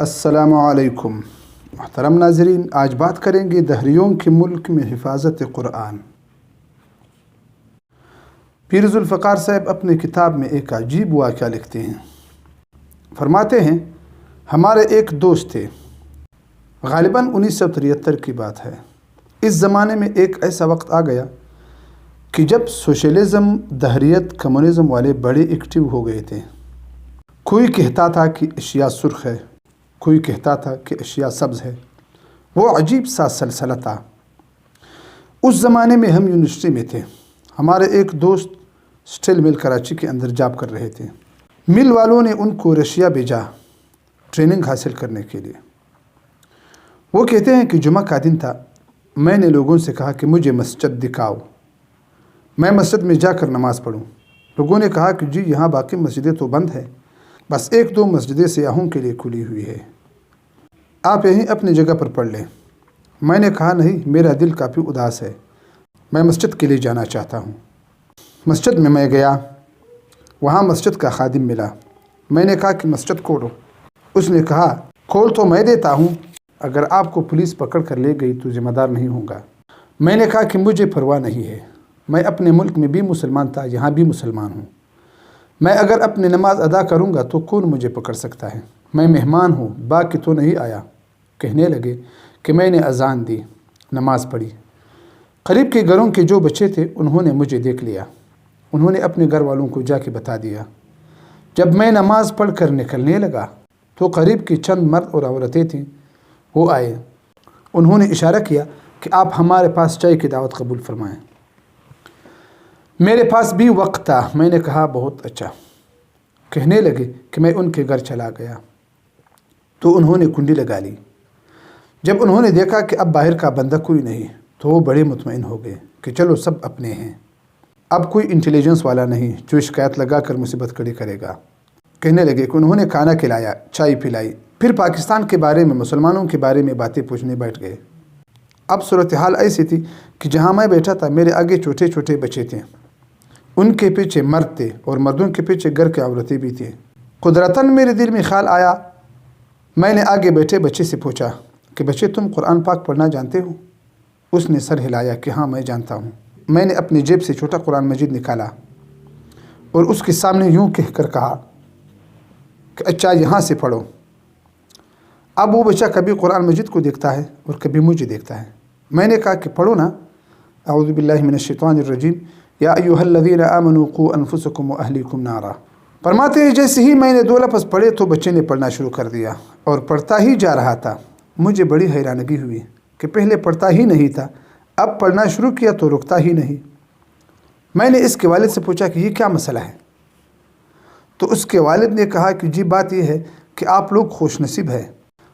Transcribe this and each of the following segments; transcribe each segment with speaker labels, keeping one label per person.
Speaker 1: السلام علیکم محترم ناظرین، آج بات کریں گے دہریوں کے ملک میں حفاظت قرآن۔ پیر ذوالفقار صاحب اپنی کتاب میں ایک عجیب واقعہ لکھتے ہیں۔ فرماتے ہیں، ہمارے ایک دوست تھے، غالباً 1973 کی بات ہے۔ اس زمانے میں ایک ایسا وقت آ گیا کہ جب سوشلزم، دہریت، کمیونزم والے بڑے ایکٹیو ہو گئے تھے۔ کوئی کہتا تھا کہ اشیاء سرخ ہے، کوئی کہتا تھا کہ اشیاء سبز ہے۔ وہ عجیب سا سلسلہ تھا۔ اس زمانے میں ہم یونیورسٹی میں تھے۔ ہمارے ایک دوست اسٹیل مل کراچی کے اندر جاب کر رہے تھے۔ مل والوں نے ان کو رشیا بھیجا ٹریننگ حاصل کرنے کے لیے۔ وہ کہتے ہیں کہ جمعہ کا دن تھا۔ میں نے لوگوں سے کہا کہ مجھے مسجد دکھاؤ، میں مسجد میں جا کر نماز پڑھوں۔ لوگوں نے کہا کہ جی یہاں باقی مسجدیں تو بند ہیں، بس 1-2 مسجدیں سیاحوں کے لیے کھلی ہوئی ہے، آپ یہیں اپنی جگہ پر پڑھ لیں۔ میں نے کہا نہیں، میرا دل کافی اداس ہے، میں مسجد کے لیے جانا چاہتا ہوں۔ مسجد میں گیا، وہاں مسجد کا خادم ملا۔ میں نے کہا کہ مسجد کھولو۔ اس نے کہا کھول تو میں دیتا ہوں، اگر آپ کو پولیس پکڑ کر لے گئی تو ذمہ دار نہیں ہوں گا۔ میں نے کہا کہ مجھے پرواہ نہیں ہے، میں اپنے ملک میں بھی مسلمان تھا، یہاں بھی مسلمان ہوں۔ میں اگر اپنی نماز ادا کروں گا تو کون مجھے پکڑ سکتا ہے؟ میں مہمان ہوں، باقی تو نہیں آیا۔ کہنے لگے کہ میں نے اذان دی، نماز پڑھی۔ قریب کے گھروں کے جو بچے تھے انہوں نے مجھے دیکھ لیا۔ انہوں نے اپنے گھر والوں کو جا کے بتا دیا۔ جب میں نماز پڑھ کر نکلنے لگا تو قریب کی چند مرد اور عورتیں تھیں، وہ آئے۔ انہوں نے اشارہ کیا کہ آپ ہمارے پاس چائے کی دعوت قبول فرمائیں۔ میرے پاس بھی وقت تھا، میں نے کہا بہت اچھا۔ کہنے لگے کہ میں ان کے گھر چلا گیا تو انہوں نے کنڈی لگا لی۔ جب انہوں نے دیکھا کہ اب باہر کا بندہ کوئی نہیں تو وہ بڑے مطمئن ہو گئے کہ چلو سب اپنے ہیں، اب کوئی انٹیلیجنس والا نہیں جو شکایت لگا کر مصیبت کھڑی کرے گا۔ کہنے لگے کہ انہوں نے کھانا کھلایا، چائے پلائی، پھر پاکستان کے بارے میں، مسلمانوں کے بارے میں باتیں پوچھنے بیٹھ گئے۔ اب صورتحال ایسی تھی کہ جہاں میں بیٹھا تھا میرے آگے چھوٹے چھوٹے بچے تھے، ان کے پیچھے مرد تھے اور مردوں کے پیچھے گھر کے عورتیں بھی تھیں۔ قدرتاً میرے دل میں خیال آیا، میں نے آگے بیٹھے بچے سے پوچھا کہ بچے تم قرآن پاک پڑھنا جانتے ہو؟ اس نے سر ہلایا کہ ہاں میں جانتا ہوں۔ میں نے اپنی جیب سے چھوٹا قرآن مجید نکالا اور اس کے سامنے یوں کہہ کر کہا کہ اچھا یہاں سے پڑھو۔ اب وہ بچہ کبھی قرآن مجید کو دیکھتا ہے اور کبھی مجھے دیکھتا ہے۔ میں نے کہا کہ پڑھو نا، اعوذ باللہ من الشیطان الرجیم، یا ایھا الذین آمنوا قوا انفسکم واہلیکم نارا۔ فرماتے ہیں جیسے ہی میں نے 2 لفظ پڑھے تو بچے نے پڑھنا شروع کر دیا اور پڑھتا ہی جا رہا تھا۔ مجھے بڑی حیرانگی ہوئی کہ پہلے پڑھتا ہی نہیں تھا، اب پڑھنا شروع کیا تو رکتا ہی نہیں۔ میں نے اس کے والد سے پوچھا کہ یہ کیا مسئلہ ہے؟ تو اس کے والد نے کہا کہ جی بات یہ ہے کہ آپ لوگ خوش نصیب ہیں،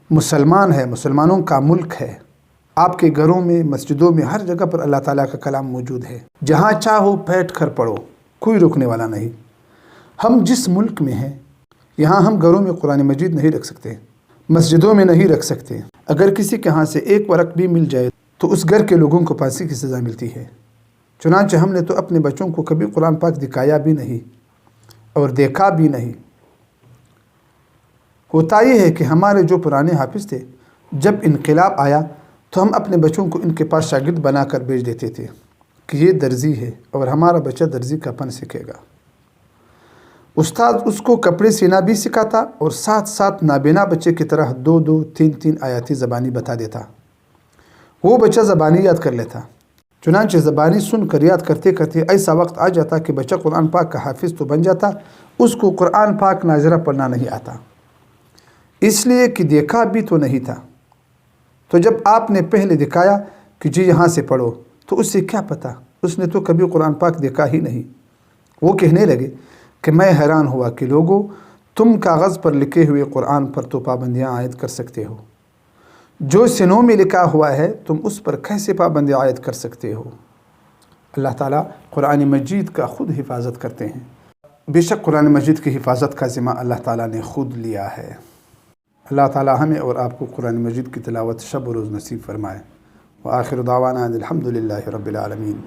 Speaker 1: مسلمان ہے، مسلمانوں کا ملک ہے، آپ کے گھروں میں، مسجدوں میں، ہر جگہ پر اللہ تعالیٰ کا کلام موجود ہے، جہاں چاہو بیٹھ کر پڑھو، کوئی روکنے والا نہیں۔ ہم جس ملک میں ہیں یہاں ہم گھروں میں قرآن مجید نہیں رکھ سکتے، مسجدوں میں نہیں رکھ سکتے۔ اگر کسی کے ہاں سے 1 ورق بھی مل جائے تو اس گھر کے لوگوں کو پھانسی کی سزا ملتی ہے۔ چنانچہ ہم نے تو اپنے بچوں کو کبھی قرآن پاک دکھایا بھی نہیں اور دیکھا بھی نہیں۔ ہوتا یہ ہے کہ ہمارے جو پرانے حافظ تھے، جب انقلاب آیا تو ہم اپنے بچوں کو ان کے پاس شاگرد بنا کر بھیج دیتے تھے کہ یہ درزی ہے اور ہمارا بچہ درزی کا فن سیکھے گا۔ استاد اس کو کپڑے سینا بھی سکھاتا اور ساتھ ساتھ نابینا بچے کی طرح 2-2، 3-3 آیاتی زبانی بتا دیتا۔ وہ بچہ زبانی یاد کر لیتا۔ چنانچہ زبانی سن کر یاد کرتے کرتے ایسا وقت آ جاتا کہ بچہ قرآن پاک کا حافظ تو بن جاتا، اس کو قرآن پاک ناظرہ پڑھنا نہیں آتا، اس لیے کہ دیکھا بھی تو نہیں تھا۔ تو جب آپ نے پہلے دکھایا کہ جی یہاں سے پڑھو تو اس سے کیا پتہ، اس نے تو کبھی قرآن پاک دیکھا ہی نہیں۔ وہ کہنے لگے کہ میں حیران ہوا کہ لوگوں، تم کاغذ پر لکھے ہوئے قرآن پر تو پابندیاں عائد کر سکتے ہو، جو سینوں میں لکھا ہوا ہے تم اس پر کیسے پابندیاں عائد کر سکتے ہو؟ اللہ تعالیٰ قرآن مجید کا خود حفاظت کرتے ہیں۔ بے شک قرآن مجید کی حفاظت کا ذمہ اللہ تعالیٰ نے خود لیا ہے۔ اللہ تعالیٰ ہمیں اور آپ کو قرآن مجید کی تلاوت شب و روز نصیب فرمائے۔ وآخر دعوانا الحمد للہ رب العالمین۔